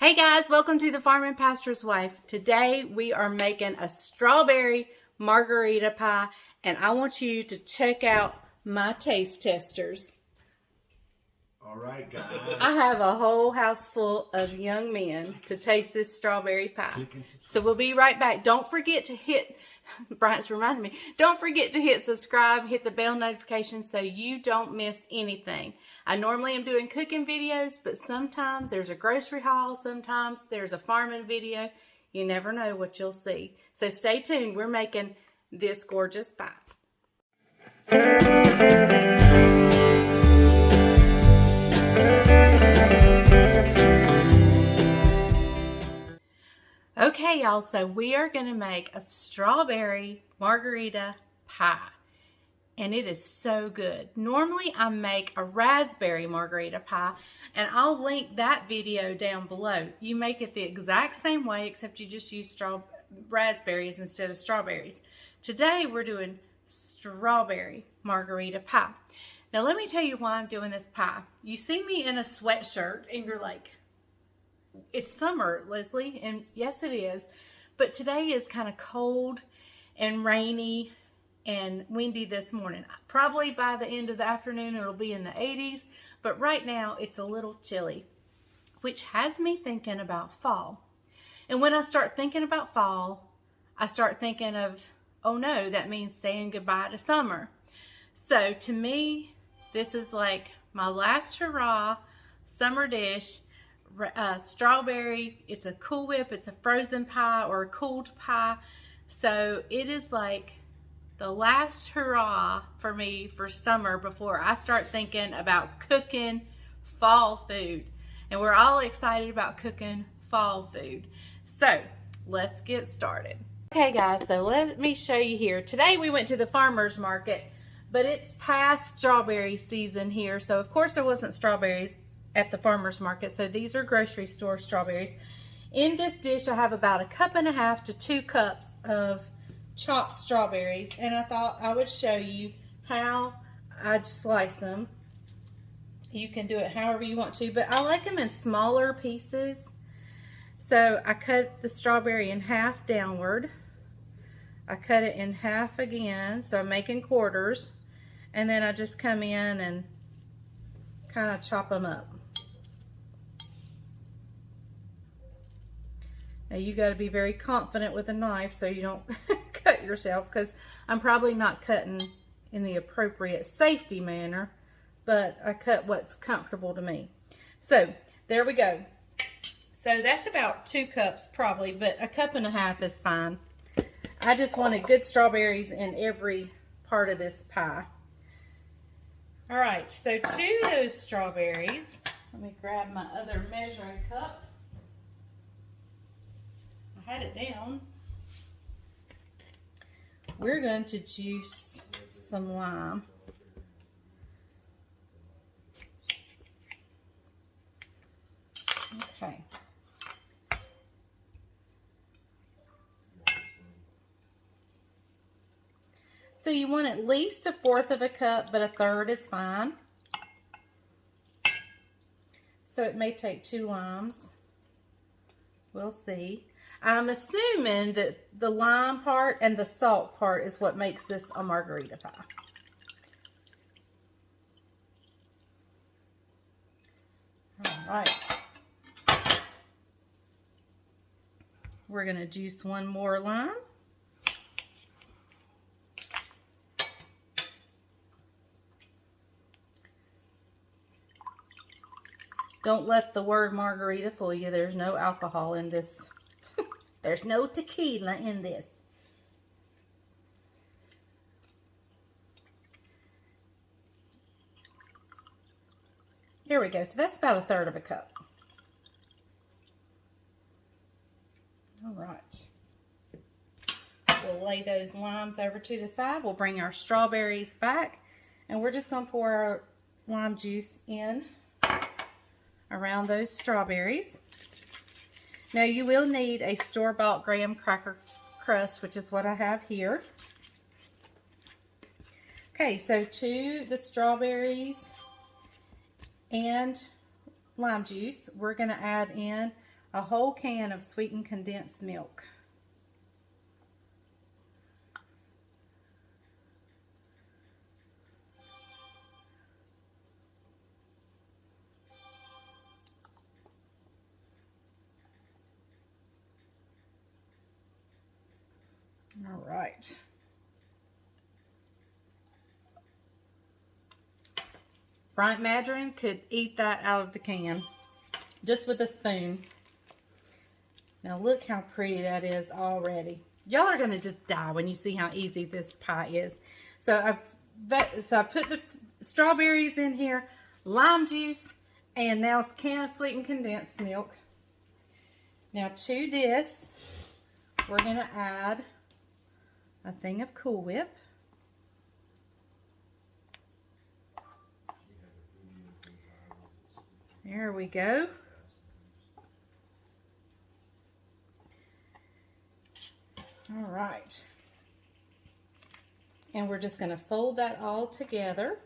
Hey guys, welcome to the Farm and Pastor's Wife. Today we are making a strawberry margarita pie, and I want you to check out my taste testers. All right, guys. I have a whole house full of young men to taste this strawberry pie. So we'll be right back. Don't forget to hit, Bryant's reminding me, don't forget to hit subscribe, hit the bell notification so you don't miss anything. I normally am doing cooking videos, but sometimes there's a grocery haul, sometimes there's a farming video. You never know what you'll see. So stay tuned. We're making this gorgeous pie. Okay, y'all, so we are going to make a strawberry margarita pie. And it is so good. Normally I make a raspberry margarita pie, and I'll link that video down below. You make it the exact same way, except you just use raspberries instead of strawberries. Today we're doing strawberry margarita pie. Now let me tell you why I'm doing this pie. You see me in a sweatshirt and you're like, it's summer, Leslie, and yes it is, but today is kind of cold and rainy and windy this morning. Probably by the end of the afternoon it'll be in the 80s, but right now it's a little chilly, which has me thinking about fall. And when I start thinking about fall, I start thinking of, oh no, that means saying goodbye to summer. So to me, this is like my last hurrah summer dish. Strawberry, it's a Cool Whip, it's a frozen pie or a cooled pie. So it is like the last hurrah for me for summer before I start thinking about cooking fall food. And we're all excited about cooking fall food. So let's get started. Okay guys, so let me show you here. Today we went to the farmer's market, but it's past strawberry season here. So of course there wasn't strawberries at the farmer's market. So these are grocery store strawberries. In this dish I have about 1.5 cups to 2 cups of chopped strawberries, and I thought I would show you how I'd slice them. You can do it however you want to, but I like them in smaller pieces. So I cut the strawberry in half downward. I cut it in half again, so I'm making quarters, and then I just come in and kind of chop them up. Now you got to be very confident with a knife so you don't cut yourself, because I'm probably not cutting in the appropriate safety manner, but I cut what's comfortable to me. So there we go. So that's about 2 cups probably, but 1.5 cups is fine. I just wanted good strawberries in every part of this pie. All right, so to those strawberries, let me grab my other measuring cup. I had it down. We're going to juice some lime. Okay. So you want at least 1/4 cup, but 1/3 is fine. So it may take 2 limes. We'll see. I'm assuming that the lime part and the salt part is what makes this a margarita pie. All right. We're going to juice 1 more lime. Don't let the word margarita fool you. There's no alcohol in this. There's no tequila in this. Here we go. So that's about 1/3 cup. All right. We'll lay those limes over to the side. We'll bring our strawberries back, and we're just going to pour our lime juice in around those strawberries. Now you will need a store-bought graham cracker crust, which is what I have here. Okay, so to the strawberries and lime juice, we're going to add in a whole can of sweetened condensed milk. All right. Brian Madren could eat that out of the can just with a spoon. Now look how pretty that is already. Y'all are going to just die when you see how easy this pie is. So I put the strawberries in here, lime juice, and now a can of sweetened condensed milk. Now to this, we're going to add a thing of Cool Whip. There we go. All right. And we're just going to fold that all together.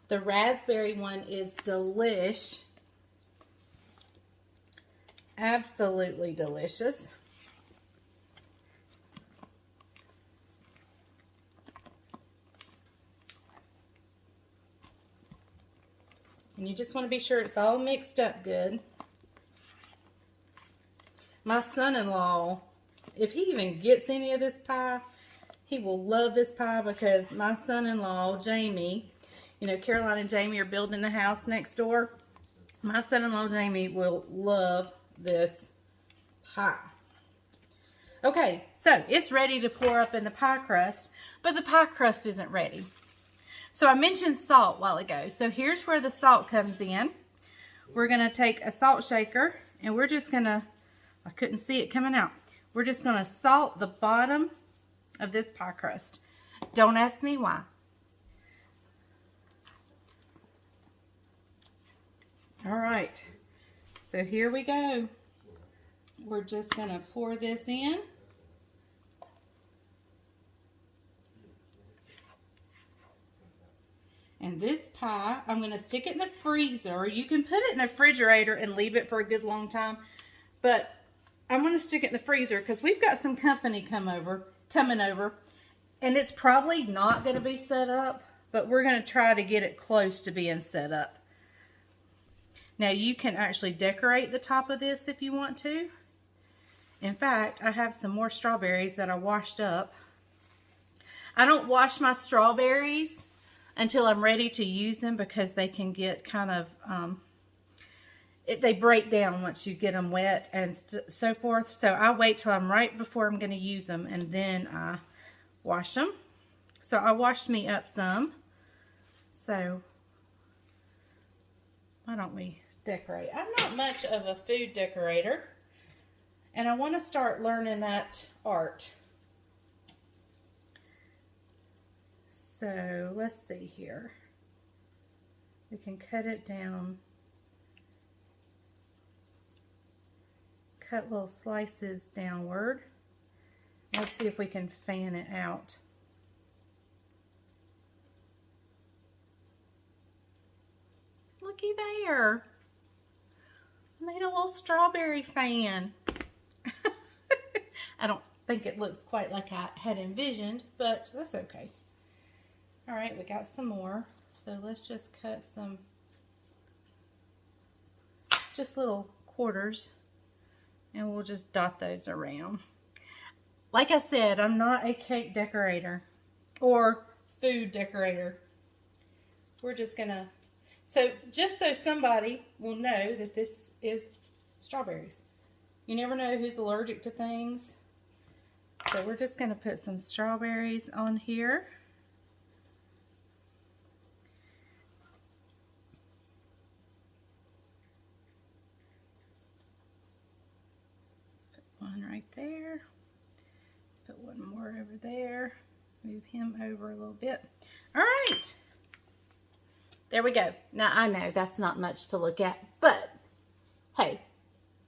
The raspberry one is delish. Absolutely delicious. And you just want to be sure it's all mixed up good. My son-in-law, if he even gets any of this pie, he will love this pie because my son-in-law, Jamie, you know, Caroline and Jamie are building the house next door. My son-in-law, Jamie, will love this pie. Okay, so it's ready to pour up in the pie crust, but the pie crust isn't ready. So I mentioned salt a while ago. So here's where the salt comes in. We're going to take a salt shaker and we're just going to, I couldn't see it coming out. We're just going to salt the bottom of this pie crust. Don't ask me why. All right. So here we go. We're just going to pour this in. And this pie, I'm going to stick it in the freezer. You can put it in the refrigerator and leave it for a good long time. But I'm going to stick it in the freezer because we've got some company coming over. And it's probably not going to be set up. But we're going to try to get it close to being set up. Now you can actually decorate the top of this if you want to. In fact, I have some more strawberries that I washed up. I don't wash my strawberries until I'm ready to use them because they can get kind of, they break down once you get them wet and so forth. So I wait till I'm right before I'm going to use them and then I wash them. So I washed me up some. So why don't we decorate? I'm not much of a food decorator and I want to start learning that art. So let's see here. We can cut it down. Cut little slices downward. Let's see if we can fan it out. Looky there. I made a little strawberry fan. I don't think it looks quite like I had envisioned, but that's okay. All right, we got some more. So let's just cut some, just little quarters, and we'll just dot those around. Like I said, I'm not a cake decorator or food decorator. We're just gonna, so just so somebody will know that this is strawberries. You never know who's allergic to things. So we're just gonna put some strawberries on here. Right there. Put one more over there. Move him over a little bit. All right. There we go. Now I know that's not much to look at, but hey,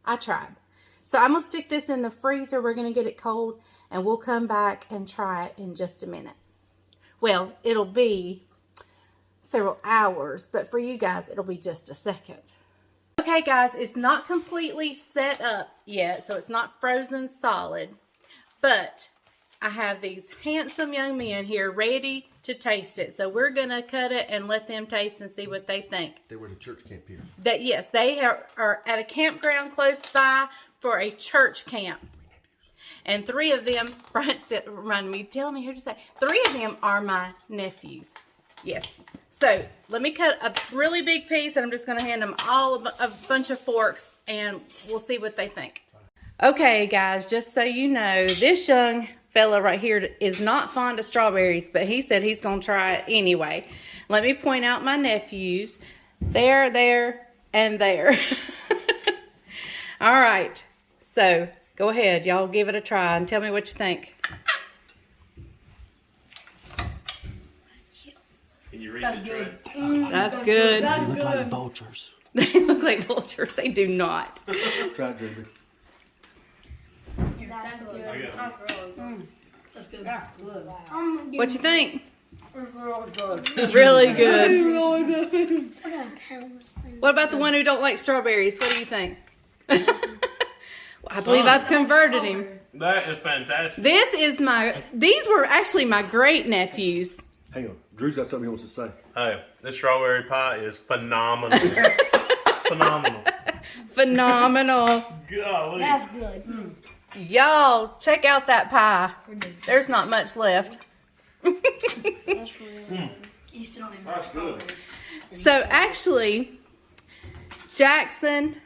I tried. So I'm going to stick this in the freezer. We're going to get it cold and we'll come back and try it in just a minute. Well, it'll be several hours, but for you guys, it'll be just a second. Okay guys, it's not completely set up yet, so it's not frozen solid, but I have these handsome young men here ready to taste it. So we're going to cut it and let them taste and see what they think. They were at a church camp here. Yes, they are at a campground close by for a church camp. And 3 of them, Brian reminded me, tell me who to say. 3 of them are my nephews. Yes. So let me cut a really big piece, and I'm just going to hand them all a bunch of forks, and we'll see what they think. Okay, guys, just so you know, this young fella right here is not fond of strawberries, but he said he's going to try it anyway. Let me point out my nephews. There, and there. All right. So go ahead. Y'all give it a try and tell me what you think. Can you read the tray? That's good. They look like vultures. They look like vultures. They do not. Try it, Drew. That's good. That's good. That's good. What you think? It's Really good. really good. What about the one who don't like strawberries? What do you think? I believe I've converted him. That is fantastic. These were actually my great nephews. Hang on. Drew's got something he wants to say. Hey, this strawberry pie is phenomenal. Phenomenal. Phenomenal. Golly. That's good. Y'all, check out that pie. There's not much left. That's really You still don't even That's good. So actually, Jackson,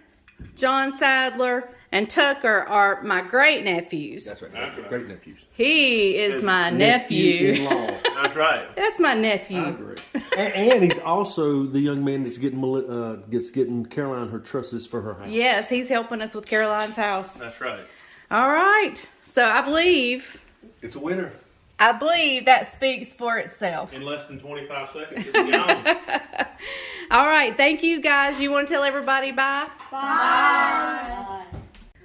John Sadler, and Tucker are my great nephews. That's right. That's right. Great nephews. He is my nephew. Nephew-in-law. That's right. That's my I nephew. agree. And he's also the young man that's getting Caroline her trusses for her house. Yes, he's helping us with Caroline's house. That's right. All right. So I believe It's a winner. that speaks for itself. In less than 25 seconds, it's gone. All right. Thank you, guys. You want to tell everybody bye? Bye.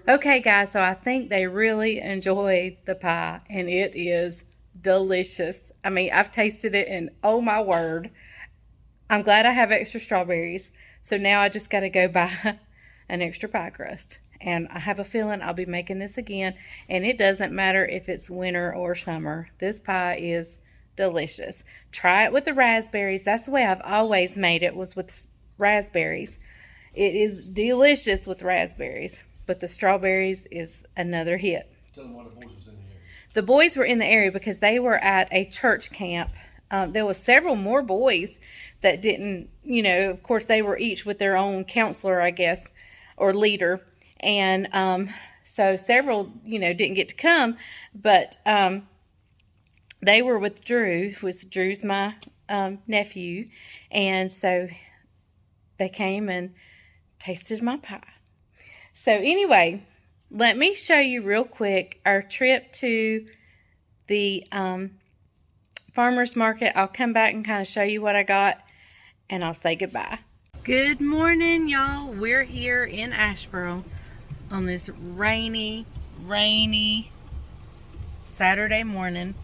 Okay, guys. So I think they really enjoyed the pie, and it is delicious. I mean, I've tasted it, and oh my word. I'm glad I have extra strawberries. So now I just got to go buy an extra pie crust. And I have a feeling I'll be making this again. And it doesn't matter if it's winter or summer. This pie is delicious. Try it with the raspberries. That's the way I've always made it, was with raspberries. It is delicious with raspberries. But the strawberries is another hit. Tell them why the boys was in here. The boys were in the area because they were at a church camp. There was several more boys that didn't, of course they were each with their own counselor, I guess, or leader. And so several, didn't get to come, but they were with Drew. Drew's my nephew. And so they came and tasted my pie. So anyway, let me show you real quick our trip to the farmer's market. I'll come back and kind of show you what I got, and I'll say goodbye. Good morning, y'all. We're here in Asheboro on this rainy Saturday morning,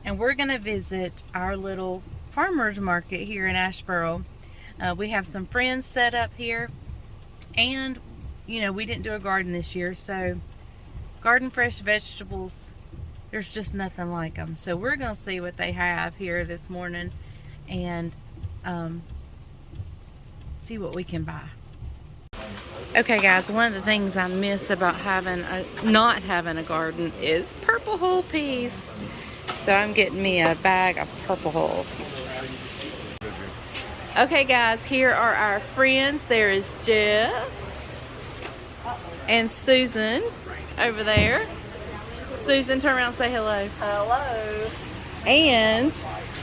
and we're going to visit our little farmer's market here in Asheboro. We have some friends set up here, and we didn't do a garden this year, so garden fresh vegetables, there's just nothing like them. So we're going to see what they have here this morning and see what we can buy. Okay guys, one of the things I miss about not having a garden is purple hull peas. So I'm getting me a bag of purple hulls. Okay guys, here are our friends. There is Jeff and Susan over there. Susan, turn around and say hello. Hello. And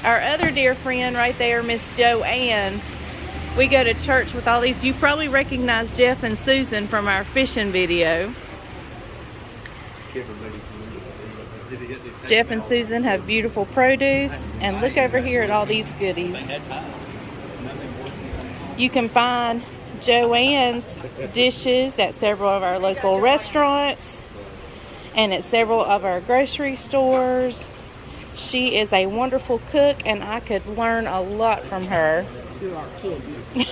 our other dear friend right there, Miss Joanne. We go to church with all these. You probably recognize Jeff and Susan from our fishing video. Jeff and Susan have beautiful produce. And look over here at all these goodies. You can find Joanne's dishes at several of our local restaurants and at several of our grocery stores. She is a wonderful cook, and I could learn a lot from her. You are kidding.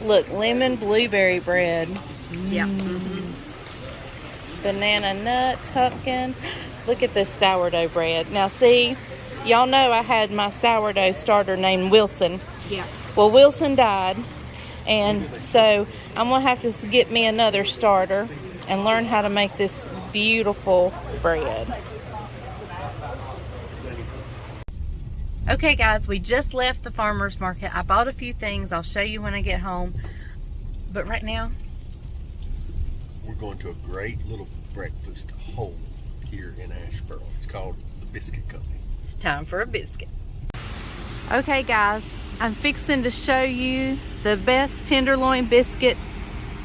Look, lemon blueberry bread. Yeah. Banana nut, pumpkin. Look at this sourdough bread. Now see, y'all know I had my sourdough starter named Wilson. Yeah. Well, Wilson died, and so I'm going to have to get me another starter and learn how to make this beautiful bread. Okay guys, we just left the farmer's market. I bought a few things. I'll show you when I get home. But right now, We're going to a great little breakfast home here in Asheboro. It's called the Biscuit Company. it's time for a biscuit. Okay guys, I'm fixing to show you the best tenderloin biscuit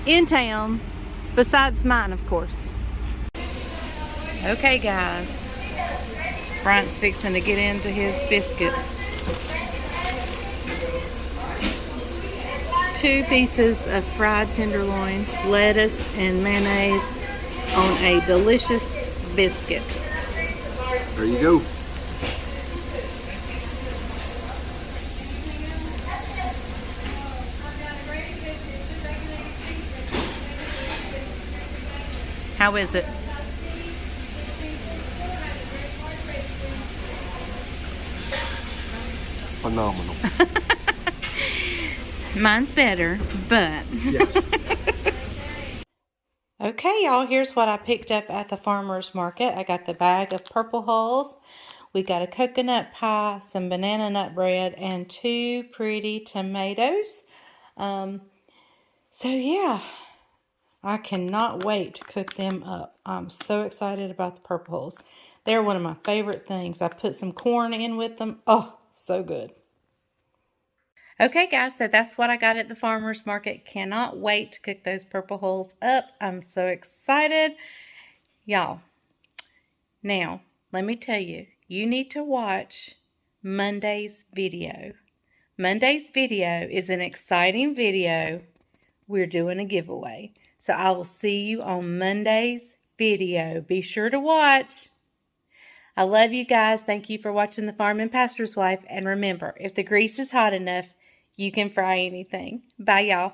in town, besides mine, of course. Okay guys, Bryant's fixing to get into his biscuit. 2 pieces of fried tenderloin, lettuce and mayonnaise on a delicious biscuit. There you go. How is it? Phenomenal. Mine's better, but... Okay, y'all, here's what I picked up at the farmer's market. I got the bag of purple hulls. We got a coconut pie, some banana nut bread, and 2 pretty tomatoes. So yeah, I cannot wait to cook them up. I'm so excited about the purple hulls. They're one of my favorite things. I put some corn in with them. Oh, so good. Okay guys, so that's what I got at the farmer's market. Cannot wait to cook those purple hulls up. I'm so excited. Y'all, now, let me tell you, you need to watch Monday's video. Monday's video is an exciting video. We're doing a giveaway. So I will see you on Monday's video. Be sure to watch. I love you guys. Thank you for watching The Farm and Pastor's Wife. And remember, if the grease is hot enough, you can fry anything. Bye, y'all.